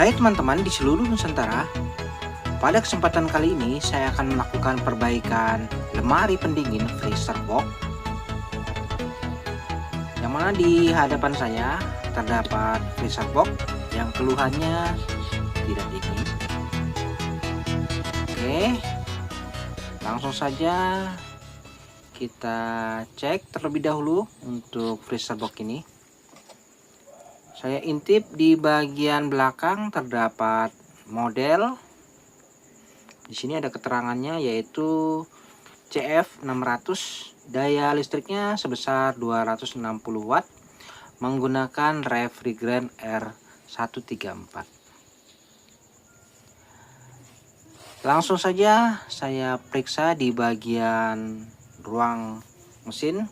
Hai teman-teman di seluruh Nusantara, pada kesempatan kali ini saya akan melakukan perbaikan lemari pendingin freezer box, yang mana di hadapan saya terdapat freezer box yang keluhannya tidak dingin. Oke, langsung saja kita cek terlebih dahulu untuk freezer box ini. Saya intip di bagian belakang terdapat model. Di sini ada keterangannya yaitu CF600, daya listriknya sebesar 260 watt, menggunakan refrigerant R134. Langsung saja saya periksa di bagian ruang mesin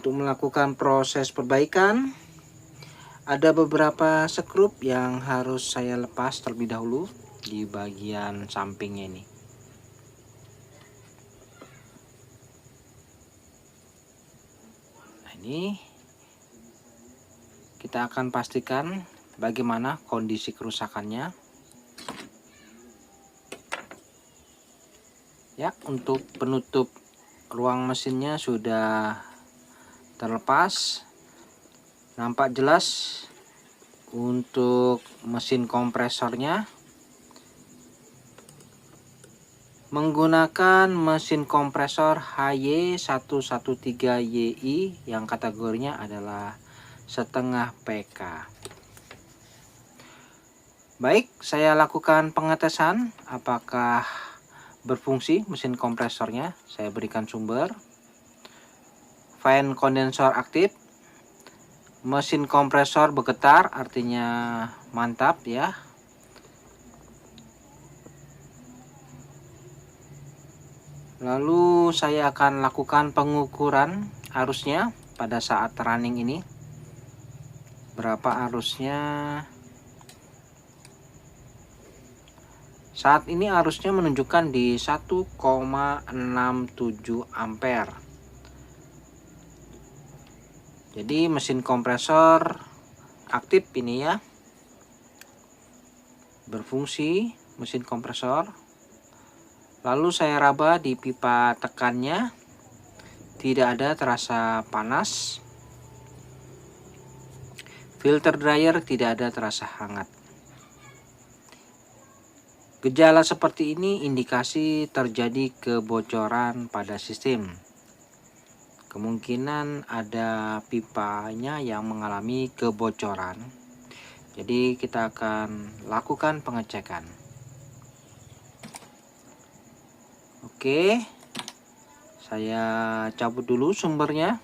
untuk melakukan proses perbaikan. Ada beberapa skrup yang harus saya lepas terlebih dahulu di bagian sampingnya ini. Nah, ini kita akan pastikan bagaimana kondisi kerusakannya. Ya, untuk penutup ruang mesinnya sudah terlepas. Nampak jelas untuk mesin kompresornya menggunakan mesin kompresor HY113YI yang kategorinya adalah setengah PK. Baik, saya lakukan pengetesan apakah berfungsi mesin kompresornya. Saya berikan sumber, fan kondensor aktif, mesin kompresor bergetar, artinya mantap ya. Lalu saya akan lakukan pengukuran arusnya pada saat running ini. Berapa arusnya? Saat ini arusnya menunjukkan di 1,67 ampere. Jadi mesin kompresor aktif ini ya, berfungsi mesin kompresor. Lalu saya raba di pipa tekannya, tidak ada terasa panas. Filter dryer tidak ada terasa hangat. Gejala seperti ini indikasi terjadi kebocoran pada sistem. Kemungkinan ada pipanya yang mengalami kebocoran. Jadi kita akan lakukan pengecekan. Oke, saya cabut dulu sumbernya.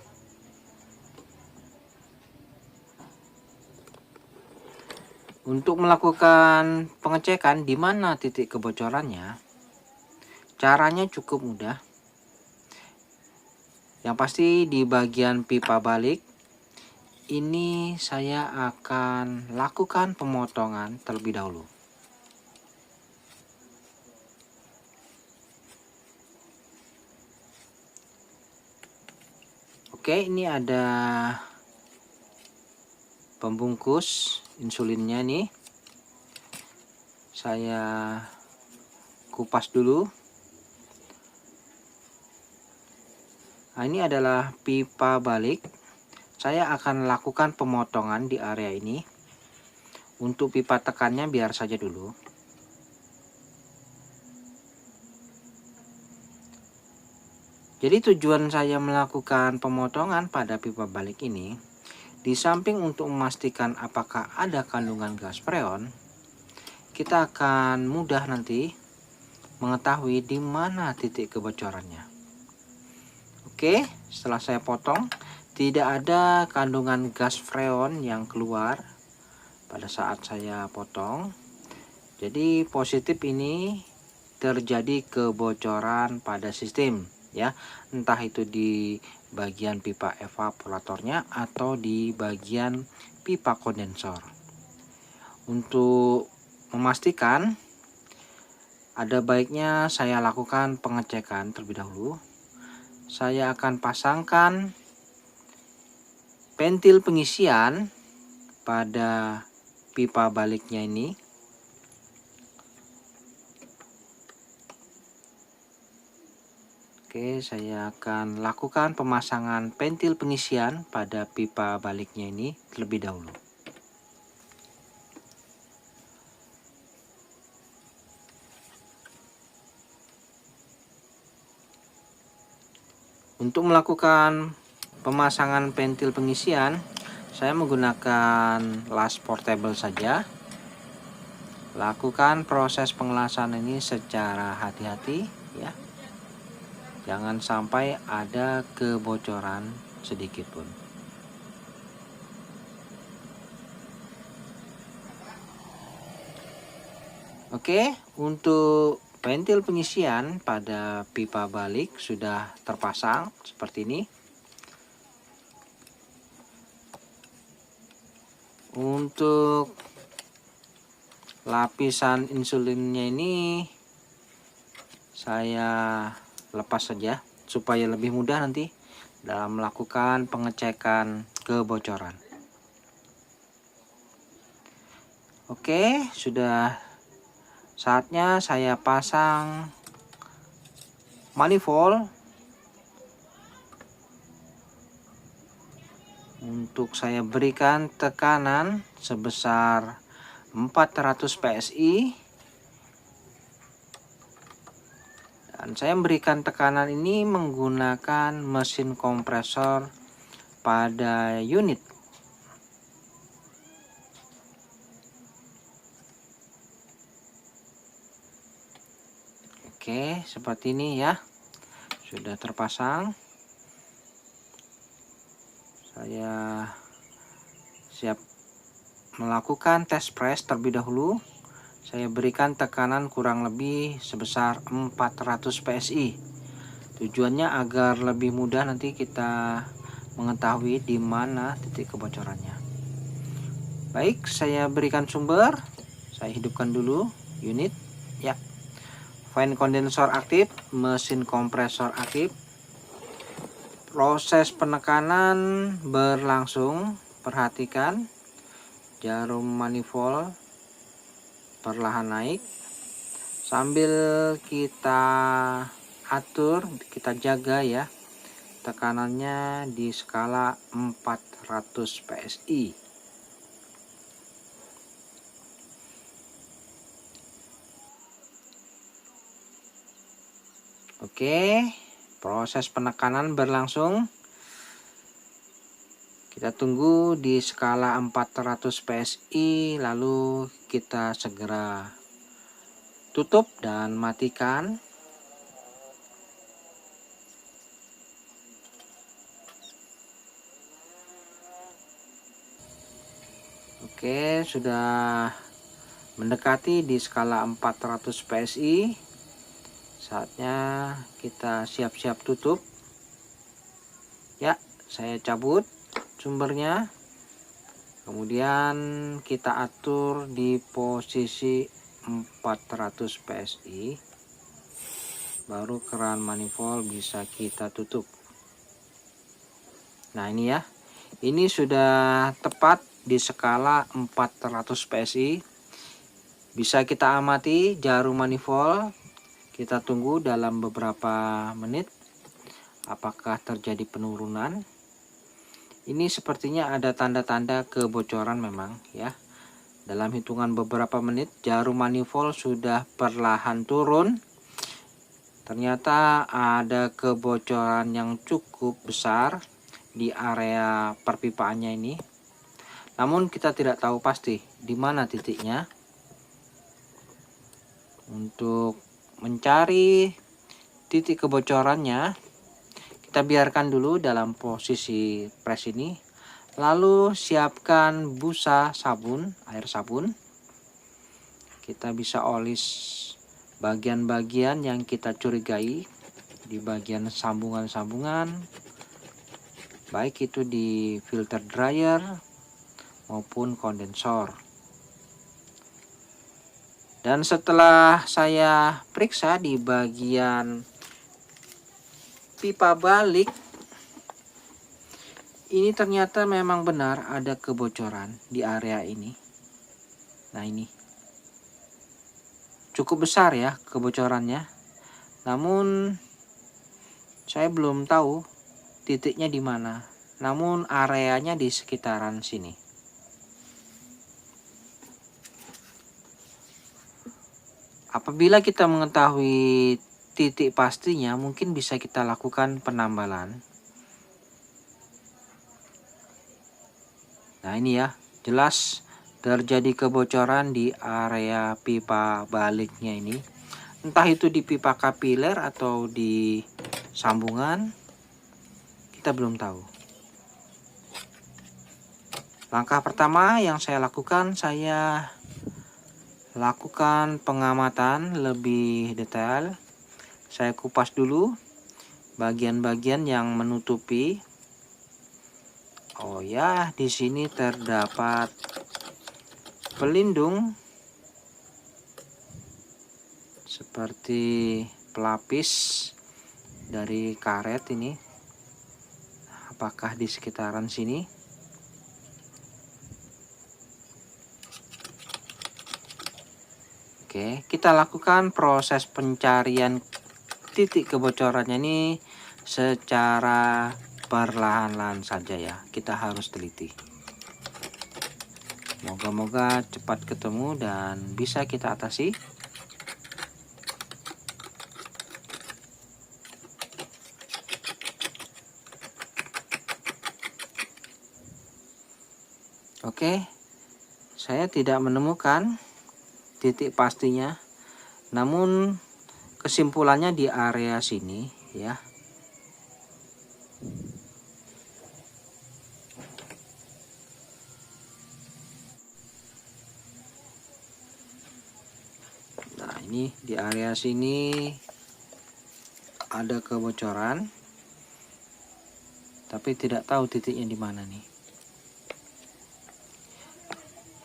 Untuk melakukan pengecekan di mana titik kebocorannya, caranya cukup mudah. Yang pasti di bagian pipa balik ini saya akan lakukan pemotongan terlebih dahulu. Oke, ini ada pembungkus insulinnya nih. Saya kupas dulu. Nah, ini adalah pipa balik. Saya akan lakukan pemotongan di area ini. Untuk pipa tekannya biar saja dulu. Jadi tujuan saya melakukan pemotongan pada pipa balik ini, di samping untuk memastikan apakah ada kandungan gas freon, kita akan mudah nanti mengetahui di mana titik kebocorannya. Oke, setelah saya potong, tidak ada kandungan gas freon yang keluar pada saat saya potong. Jadi positif ini terjadi kebocoran pada sistem ya, entah itu di bagian pipa evaporatornya atau di bagian pipa kondensor. Untuk memastikan, ada baiknya saya lakukan pengecekan terlebih dahulu. Saya akan pasangkan pentil pengisian pada pipa baliknya ini. Oke, saya akan lakukan pemasangan pentil pengisian pada pipa baliknya ini terlebih dahulu. Untuk melakukan pemasangan pentil pengisian, saya menggunakan las portable saja. Lakukan proses pengelasan ini secara hati-hati ya. Jangan sampai ada kebocoran sedikit pun. Oke, untuk pentil pengisian pada pipa balik sudah terpasang seperti ini. Untuk lapisan insulinnya ini saya lepas saja supaya lebih mudah nanti dalam melakukan pengecekan kebocoran. Oke, sudah saatnya saya pasang manifold. Untuk saya berikan tekanan sebesar 400 PSI. Dan saya memberikan tekanan ini menggunakan mesin kompresor pada unit. Oke, seperti ini ya. Sudah terpasang. Saya siap melakukan tes press terlebih dahulu. Saya berikan tekanan kurang lebih sebesar 400 PSI. Tujuannya agar lebih mudah nanti kita mengetahui di mana titik kebocorannya. Baik, saya berikan sumber. Saya hidupkan dulu unit. Ya. Fan kondensor aktif, mesin kompresor aktif. Proses penekanan berlangsung. Perhatikan jarum manifold perlahan naik sambil kita atur, kita jaga ya tekanannya di skala 400 PSI. Oke, proses penekanan berlangsung. Kita tunggu di skala 400 PSI, lalu kita segera tutup dan matikan. Oke, sudah mendekati di skala 400 PSI. Saatnya kita siap-siap tutup. Ya, saya cabut sumbernya. Kemudian kita atur di posisi 400 PSI. Baru keran manifold bisa kita tutup. Nah, ini ya. Ini sudah tepat di skala 400 PSI. Bisa kita amati jarum manifold. Kita tunggu dalam beberapa menit apakah terjadi penurunan. Ini sepertinya ada tanda-tanda kebocoran memang ya. Dalam hitungan beberapa menit jarum manifold sudah perlahan turun. Ternyata ada kebocoran yang cukup besar di area perpipaannya ini. Namun kita tidak tahu pasti di mana titiknya. Untuk mencari titik kebocorannya, kita biarkan dulu dalam posisi press ini. Lalu siapkan busa sabun, air sabun. Kita bisa oles bagian-bagian yang kita curigai di bagian sambungan-sambungan, baik itu di filter dryer maupun kondensor. Dan setelah saya periksa di bagian pipa balik, Ini ternyata memang benar ada kebocoran di area ini. Nah, ini cukup besar ya kebocorannya. Namun saya belum tahu titiknya di mana. Namun areanya di sekitaran sini. Apabila kita mengetahui titik pastinya, mungkin bisa kita lakukan penambalan. Nah, ini ya, jelas terjadi kebocoran di area pipa baliknya ini. Entah itu di pipa kapiler atau di sambungan, kita belum tahu. Langkah pertama yang saya lakukan, saya lakukan pengamatan lebih detail. Saya kupas dulu bagian-bagian yang menutupi. Oh ya, di sini terdapat pelindung seperti pelapis dari karet ini. Apakah di sekitaran sini? Oke, kita lakukan proses pencarian titik kebocorannya ini secara perlahan-lahan saja ya. Kita harus teliti. Moga-moga cepat ketemu dan bisa kita atasi. Oke, saya tidak menemukan titik pastinya, namun kesimpulannya di area sini ya. Nah, ini di area sini ada kebocoran, tapi tidak tahu titiknya di mana nih.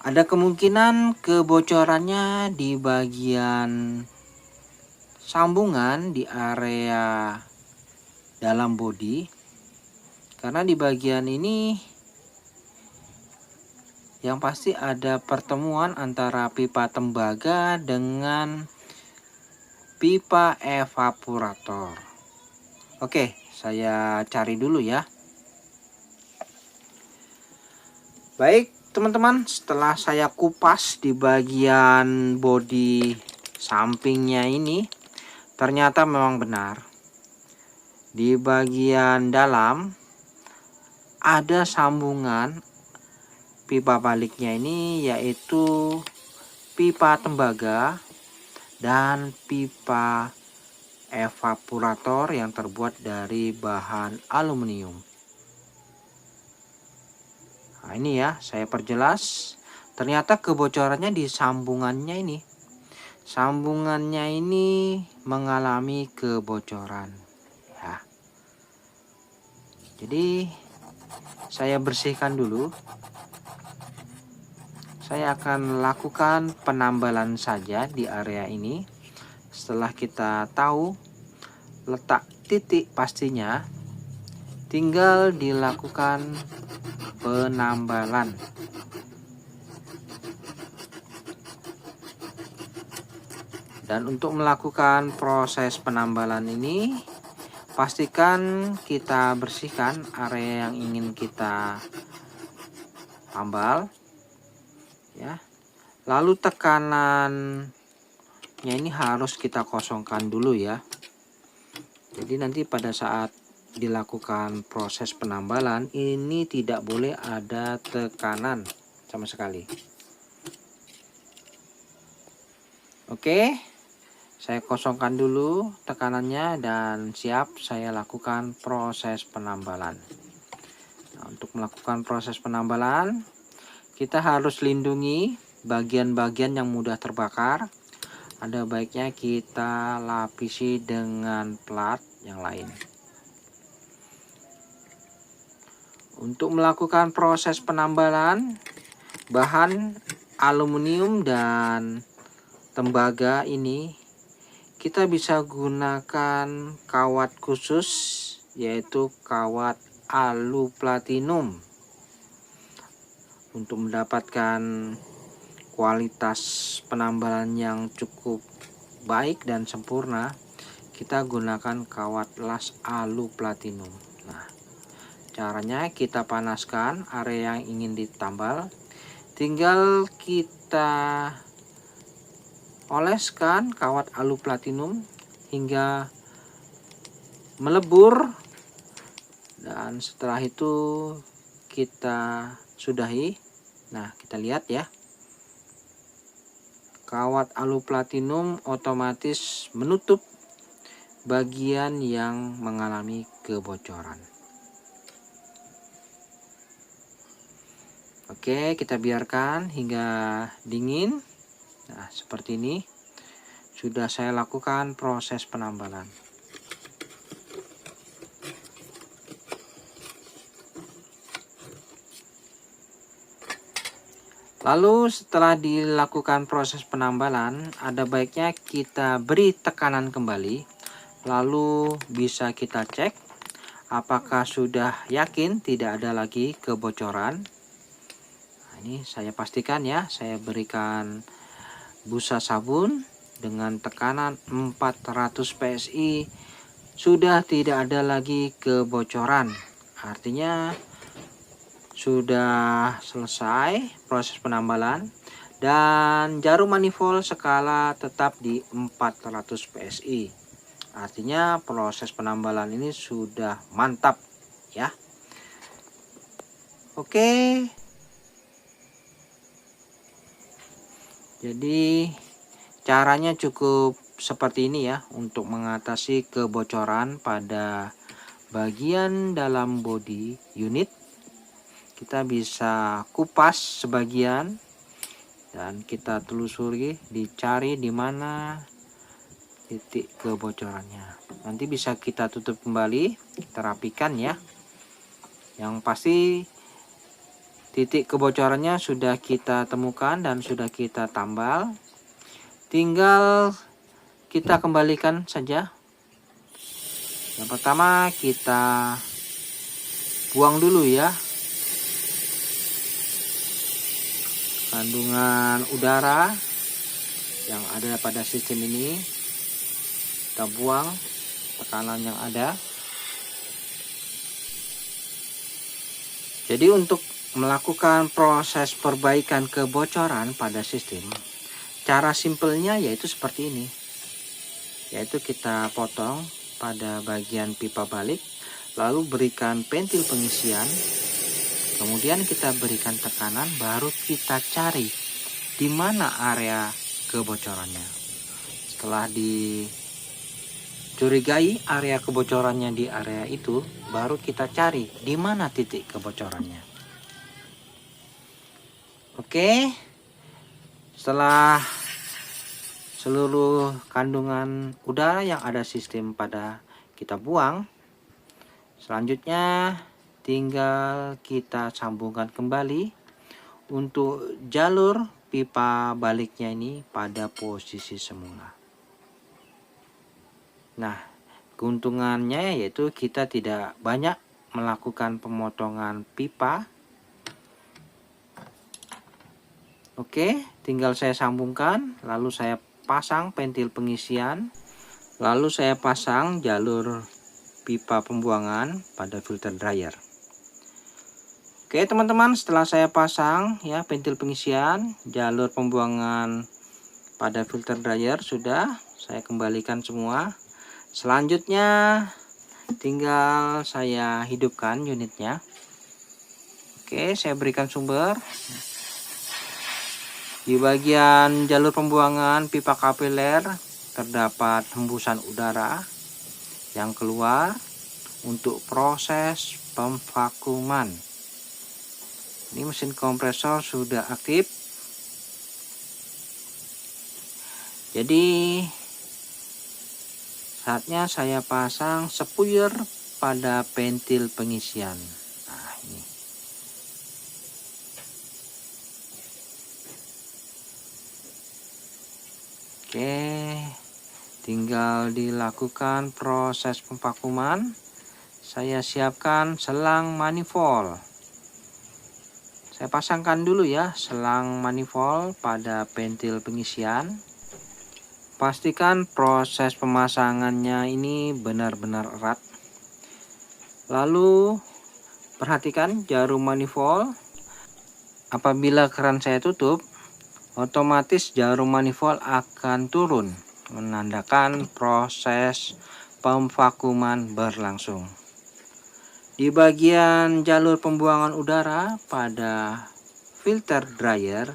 Ada kemungkinan kebocorannya di bagian sambungan di area dalam bodi, karena di bagian ini yang pasti ada pertemuan antara pipa tembaga dengan pipa evaporator. Oke, saya cari dulu ya. Baik teman-teman, setelah saya kupas di bagian bodi sampingnya ini, ternyata memang benar. Di bagian dalam ada sambungan pipa baliknya ini, yaitu pipa tembaga dan pipa evaporator yang terbuat dari bahan aluminium. Nah, ini ya, saya perjelas. Ternyata kebocorannya di sambungannya ini. Sambungannya ini mengalami kebocoran. Ya. Jadi, saya bersihkan dulu. Saya akan lakukan penambalan saja di area ini. Setelah kita tahu letak titik pastinya, tinggal dilakukan penambalan. Dan untuk melakukan proses penambalan ini, pastikan kita bersihkan area yang ingin kita tambal ya. Lalu tekanannya ini harus kita kosongkan dulu ya. Jadi nanti pada saat dilakukan proses penambalan ini tidak boleh ada tekanan sama sekali. Oke, saya kosongkan dulu tekanannya dan siap saya lakukan proses penambalan. Nah, untuk melakukan proses penambalan, kita harus lindungi bagian-bagian yang mudah terbakar. Ada baiknya kita lapisi dengan plat yang lain. Untuk melakukan proses penambalan, bahan aluminium dan tembaga ini kita bisa gunakan kawat khusus, yaitu kawat alu platinum untuk mendapatkan kualitas penambalan yang cukup baik dan sempurna. Kita gunakan kawat las alu platinum. Nah, caranya kita panaskan area yang ingin ditambal, tinggal kita oleskan kawat alu platinum hingga melebur, dan setelah itu kita sudahi. Nah, kita lihat ya, kawat alu platinum otomatis menutup bagian yang mengalami kebocoran. Oke, kita biarkan hingga dingin. Nah, seperti ini sudah saya lakukan proses penambalan. Lalu setelah dilakukan proses penambalan, ada baiknya kita beri tekanan kembali. Lalu bisa kita cek apakah sudah yakin tidak ada lagi kebocoran. Nah, ini saya pastikan ya, saya berikan busa sabun dengan tekanan 400 PSI, sudah tidak ada lagi kebocoran. Artinya sudah selesai proses penambalan, dan jarum manifold skala tetap di 400 PSI. Artinya proses penambalan ini sudah mantap ya. Oke. Jadi caranya cukup seperti ini ya untuk mengatasi kebocoran pada bagian dalam bodi unit. Kita bisa kupas sebagian dan kita telusuri, dicari di mana titik kebocorannya. Nanti bisa kita tutup kembali, kita rapikan ya. Yang pasti titik kebocorannya sudah kita temukan dan sudah kita tambal. Tinggal kita kembalikan saja. Yang pertama kita buang dulu ya kandungan udara yang ada pada sistem ini. Kita buang tekanan yang ada. Jadi untuk melakukan proses perbaikan kebocoran pada sistem, cara simpelnya yaitu seperti ini. Yaitu kita potong pada bagian pipa balik, lalu berikan pentil pengisian, kemudian kita berikan tekanan, baru kita cari di mana area kebocorannya. Setelah dicurigai area kebocorannya di area itu, baru kita cari di mana titik kebocorannya. Oke, setelah seluruh kandungan udara yang ada sistem pada kita buang, selanjutnya tinggal kita sambungkan kembali untuk jalur pipa baliknya ini pada posisi semula. Nah, keuntungannya yaitu kita tidak banyak melakukan pemotongan pipa. Oke, tinggal saya sambungkan, lalu saya pasang pentil pengisian, lalu saya pasang jalur pipa pembuangan pada filter dryer. Oke teman-teman, setelah saya pasang ya pentil pengisian, jalur pembuangan pada filter dryer sudah saya kembalikan semua. Selanjutnya tinggal saya hidupkan unitnya. Oke, saya berikan sumber. Di bagian jalur pembuangan pipa kapiler terdapat hembusan udara yang keluar untuk proses pemvakuman. Ini mesin kompresor sudah aktif. Jadi saatnya saya pasang spuyer pada pentil pengisian. Nah, ini. Oke, tinggal dilakukan proses pemvakuman saya siapkan selang manifold. Saya pasangkan dulu ya selang manifold pada pentil pengisian. Pastikan proses pemasangannya ini benar-benar erat. Lalu perhatikan jarum manifold. Apabila keran saya tutup, otomatis jarum manifold akan turun, menandakan proses pemvakuuman berlangsung. Di bagian jalur pembuangan udara pada filter dryer,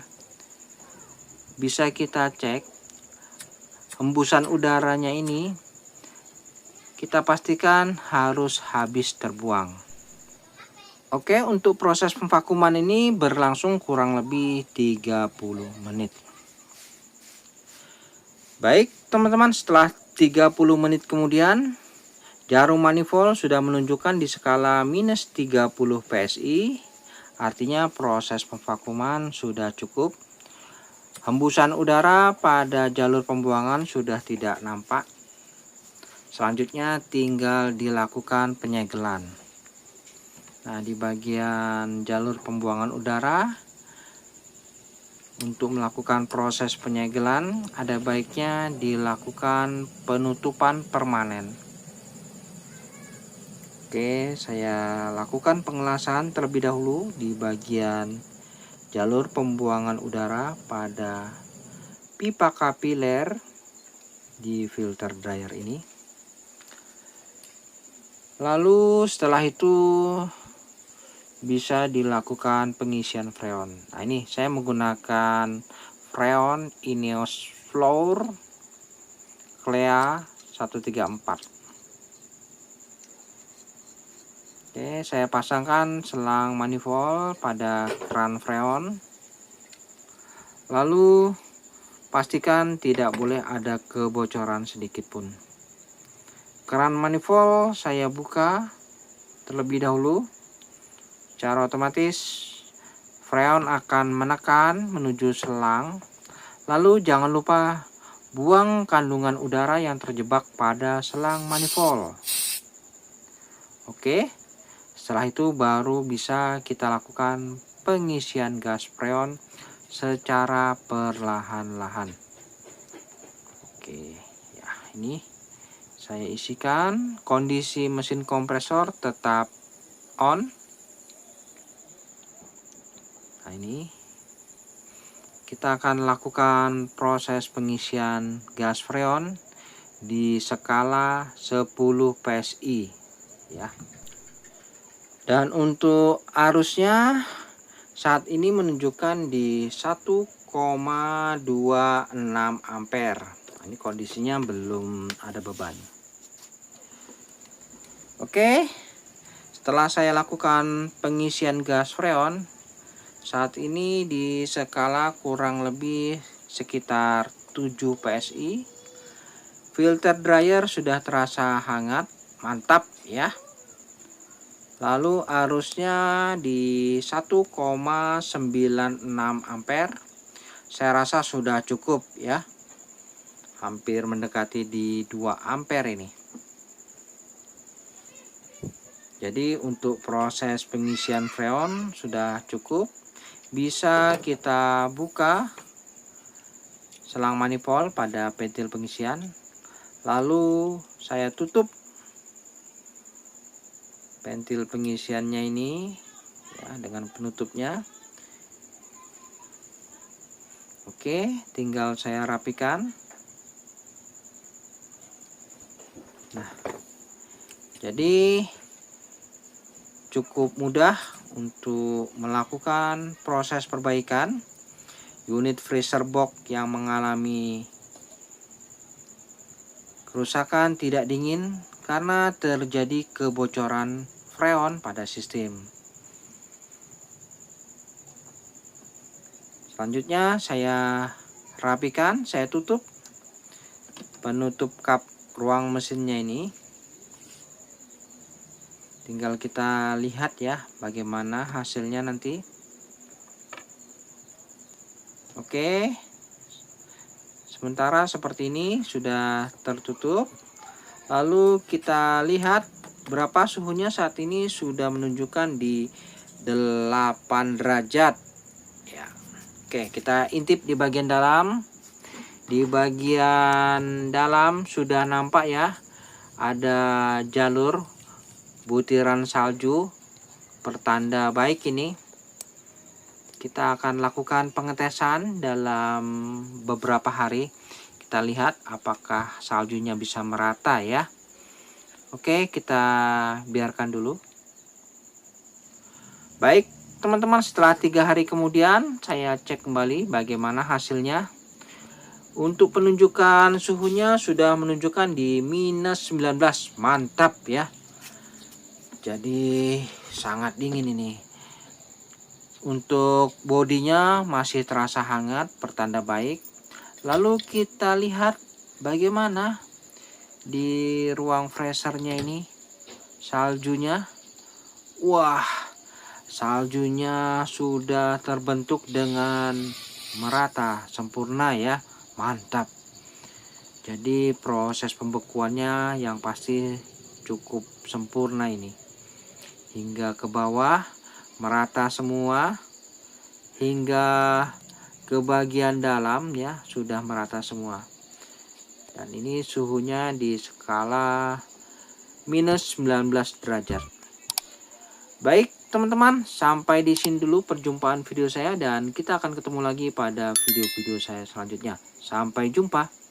bisa kita cek hembusan udaranya ini, kita pastikan harus habis terbuang. Oke, untuk proses pemvakuuman ini berlangsung kurang lebih 30 menit. Baik teman-teman, setelah 30 menit kemudian, jarum manifold sudah menunjukkan di skala minus 30 PSI, artinya proses pemvakuuman sudah cukup. Hembusan udara pada jalur pembuangan sudah tidak nampak. Selanjutnya tinggal dilakukan penyegelan. Nah, di bagian jalur pembuangan udara, untuk melakukan proses penyegelan ada baiknya dilakukan penutupan permanen. Oke, saya lakukan pengelasan terlebih dahulu di bagian jalur pembuangan udara pada pipa kapiler di filter dryer ini. Lalu setelah itu bisa dilakukan pengisian freon. Nah, ini saya menggunakan freon Ineos Flour Clea 134. Oke, saya pasangkan selang manifold pada keran freon. Lalu pastikan tidak boleh ada kebocoran sedikit pun. Keran manifold saya buka terlebih dahulu. Secara otomatis freon akan menekan menuju selang. Lalu jangan lupa buang kandungan udara yang terjebak pada selang manifold. Oke, setelah itu baru bisa kita lakukan pengisian gas freon secara perlahan-lahan. Oke, ya ini saya isikan. Kondisi mesin kompresor tetap on. Nah, ini kita akan lakukan proses pengisian gas freon di skala 10 PSI ya. Dan untuk arusnya saat ini menunjukkan di 1,26 ampere. Nah, ini kondisinya belum ada beban. Oke, setelah saya lakukan pengisian gas freon, saat ini di skala kurang lebih sekitar 7 PSI. Filter dryer sudah terasa hangat, mantap ya. Lalu arusnya di 1,96 ampere. Saya rasa sudah cukup ya. Hampir mendekati di 2 ampere ini. Jadi untuk proses pengisian freon sudah cukup. Bisa kita buka selang manifold pada pentil pengisian. Lalu saya tutup pentil pengisiannya ini ya, dengan penutupnya. Oke, tinggal saya rapikan. Nah, jadi cukup mudah untuk melakukan proses perbaikan unit freezer box yang mengalami kerusakan tidak dingin karena terjadi kebocoran freon pada sistem. Selanjutnya saya rapikan, saya tutup penutup kap ruang mesinnya ini. Tinggal kita lihat ya bagaimana hasilnya nanti. Oke, sementara seperti ini sudah tertutup. Lalu kita lihat berapa suhunya saat ini? Sudah menunjukkan di 8 derajat ya. Oke, kita intip di bagian dalam. Di bagian dalam sudah nampak ya, ada jalur butiran salju, pertanda baik ini. Kita akan lakukan pengetesan dalam beberapa hari. Kita lihat apakah saljunya bisa merata ya. Oke, kita biarkan dulu. Baik teman-teman, setelah 3 hari kemudian saya cek kembali bagaimana hasilnya. Untuk penunjukan suhunya sudah menunjukkan di -19. Mantap ya. Jadi sangat dingin ini. Untuk bodinya masih terasa hangat, pertanda baik. Lalu kita lihat bagaimana di ruang freezernya ini saljunya. Wah, saljunya sudah terbentuk dengan merata, sempurna ya. Mantap. Jadi proses pembekuannya yang pasti cukup sempurna ini. Hingga ke bawah merata semua, hingga ke bagian dalam ya sudah merata semua. Dan ini suhunya di skala -19 derajat. Baik teman-teman, sampai di sini dulu perjumpaan video saya, dan kita akan ketemu lagi pada video-video saya selanjutnya. Sampai jumpa.